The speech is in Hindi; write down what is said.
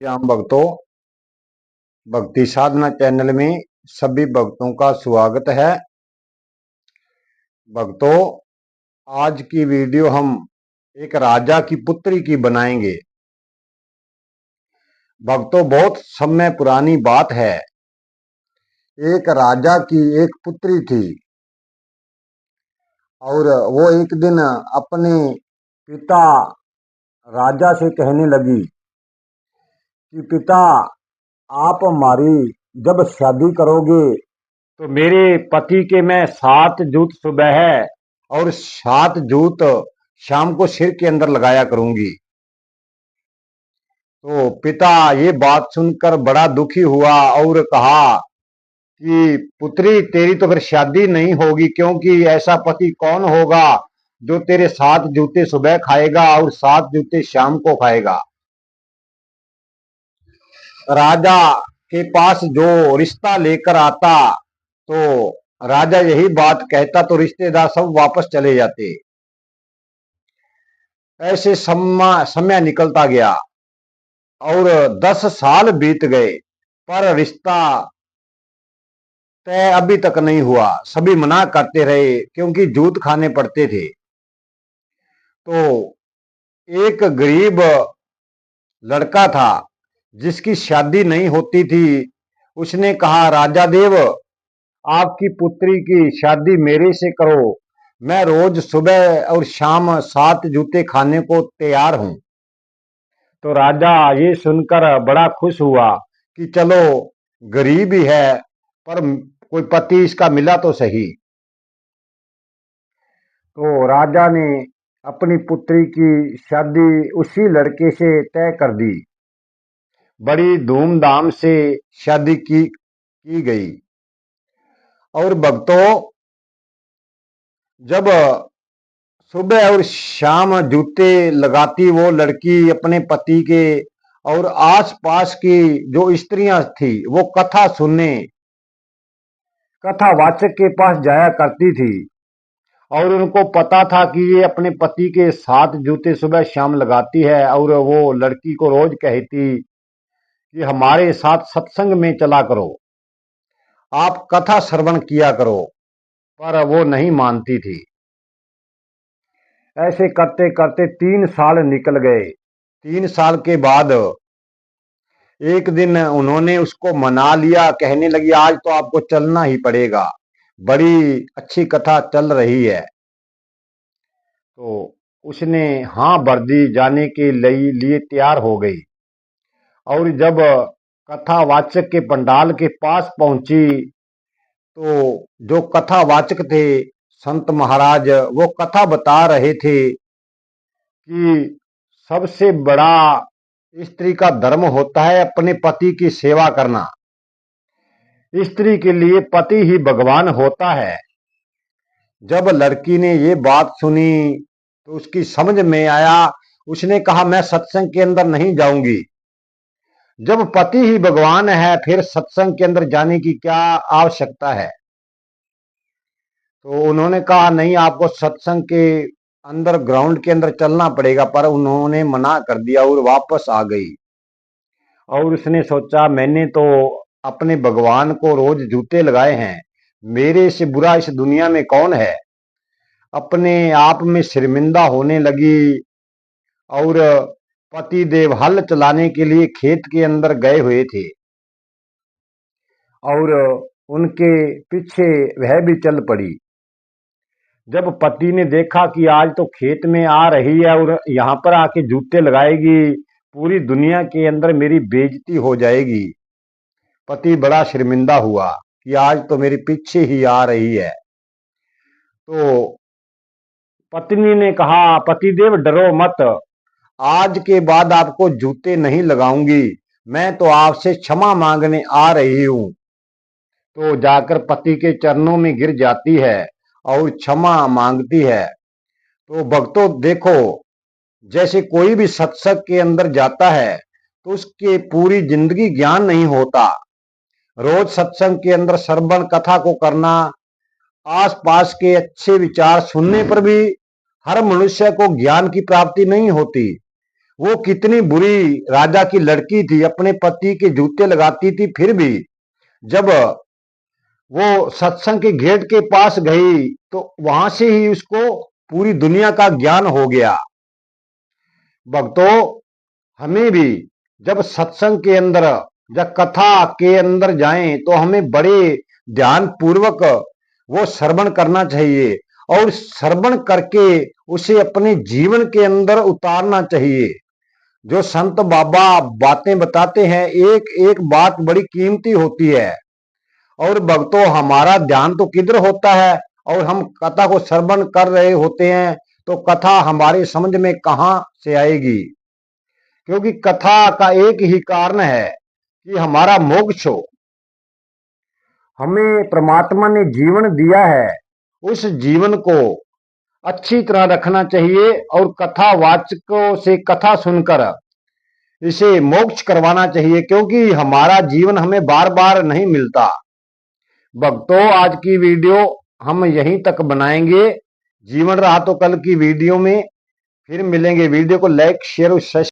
राम भक्तों, भक्ति साधना चैनल में सभी भक्तों का स्वागत है। भक्तों, आज की वीडियो हम एक राजा की पुत्री की बनाएंगे। भक्तों, बहुत समय पुरानी बात है। एक राजा की एक पुत्री थी और वो एक दिन अपने पिता राजा से कहने लगी कि पिता, आप हमारी जब शादी करोगे तो मेरे पति के मैं 7 जूत सुबह है और 7 जूत शाम को सिर के अंदर लगाया करूंगी। तो पिता ये बात सुनकर बड़ा दुखी हुआ और कहा कि पुत्री, तेरी तो फिर शादी नहीं होगी, क्योंकि ऐसा पति कौन होगा जो तेरे 7 जूते सुबह खाएगा और 7 जूते शाम को खाएगा। राजा के पास जो रिश्ता लेकर आता तो राजा यही बात कहता तो रिश्तेदार सब वापस चले जाते। ऐसे समय निकलता गया और 10 साल बीत गए, पर रिश्ता तय अभी तक नहीं हुआ। सभी मना करते रहे क्योंकि जूत खाने पड़ते थे। तो एक गरीब लड़का था जिसकी शादी नहीं होती थी। उसने कहा, राजा देव, आपकी पुत्री की शादी मेरे से करो। मैं रोज सुबह और शाम 7 जूते खाने को तैयार हूं। तो राजा ये सुनकर बड़ा खुश हुआ कि चलो, गरीब ही है पर कोई पति इसका मिला तो सही। तो राजा ने अपनी पुत्री की शादी उसी लड़के से तय कर दी। बड़ी धूमधाम से शादी की गई। और भक्तों, जब सुबह और शाम जूते लगाती वो लड़की अपने पति के, और आसपास की जो स्त्रियां थी वो कथा सुनने कथावाचक के पास जाया करती थी और उनको पता था कि ये अपने पति के 7 जूते सुबह शाम लगाती है। और वो लड़की को रोज कहती कि हमारे साथ सत्संग में चला करो, आप कथा श्रवण किया करो, पर वो नहीं मानती थी। ऐसे करते करते 3 साल निकल गए। 3 साल के बाद एक दिन उन्होंने उसको मना लिया। कहने लगी, आज तो आपको चलना ही पड़ेगा, बड़ी अच्छी कथा चल रही है। तो उसने हाँ भर दी, जाने के लिए तैयार हो गई। और जब कथावाचक के पंडाल के पास पहुंची तो जो कथावाचक थे संत महाराज, वो कथा बता रहे थे कि सबसे बड़ा स्त्री का धर्म होता है अपने पति की सेवा करना। स्त्री के लिए पति ही भगवान होता है। जब लड़की ने ये बात सुनी तो उसकी समझ में आया। उसने कहा, मैं सत्संग के अंदर नहीं जाऊंगी। जब पति ही भगवान है फिर सत्संग के अंदर जाने की क्या आवश्यकता है। तो उन्होंने कहा, नहीं, आपको सत्संग के अंदर ग्राउंड के अंदर चलना पड़ेगा। पर उन्होंने मना कर दिया और वापस आ गई। और उसने सोचा, मैंने तो अपने भगवान को रोज जूते लगाए हैं, मेरे से बुरा इस दुनिया में कौन है। अपने आप में शर्मिंदा होने लगी। और पति देव हल चलाने के लिए खेत के अंदर गए हुए थे और उनके पीछे वह भी चल पड़ी। जब पति ने देखा कि आज तो खेत में आ रही है और यहाँ पर आके जूते लगाएगी, पूरी दुनिया के अंदर मेरी बेइज्जती हो जाएगी, पति बड़ा शर्मिंदा हुआ कि आज तो मेरे पीछे ही आ रही है। तो पत्नी ने कहा, पतिदेव डरो मत, आज के बाद आपको जूते नहीं लगाऊंगी, मैं तो आपसे क्षमा मांगने आ रही हूं। तो जाकर पति के चरणों में गिर जाती है और क्षमा मांगती है। तो भक्तों देखो, जैसे कोई भी सत्संग के अंदर जाता है तो उसके पूरी जिंदगी ज्ञान नहीं होता। रोज सत्संग के अंदर श्रवण कथा को करना, आसपास के अच्छे विचार सुनने पर भी हर मनुष्य को ज्ञान की प्राप्ति नहीं होती। वो कितनी बुरी राजा की लड़की थी, अपने पति के जूते लगाती थी, फिर भी जब वो सत्संग के गेट के पास गई तो वहां से ही उसको पूरी दुनिया का ज्ञान हो गया। भक्तों, हमें भी जब सत्संग के अंदर, जब कथा के अंदर जाएं तो हमें बड़े ध्यान पूर्वक वो श्रवण करना चाहिए और श्रवण करके उसे अपने जीवन के अंदर उतारना चाहिए। जो संत बाबा बातें बताते हैं, एक एक बात बड़ी कीमती होती है। और भक्तों, हमारा ध्यान तो किधर होता है, और हम कथा को श्रवण कर रहे होते हैं तो कथा हमारे समझ में कहां से आएगी, क्योंकि कथा का एक ही कारण है कि हमारा मोक्ष हो। हमें परमात्मा ने जीवन दिया है, उस जीवन को अच्छी तरह रखना चाहिए और कथा वाचकों से कथा सुनकर इसे मोक्ष करवाना चाहिए, क्योंकि हमारा जीवन हमें बार बार नहीं मिलता। भक्तों, आज की वीडियो हम यहीं तक बनाएंगे। जीवन रहा तो कल की वीडियो में फिर मिलेंगे। वीडियो को लाइक, शेयर और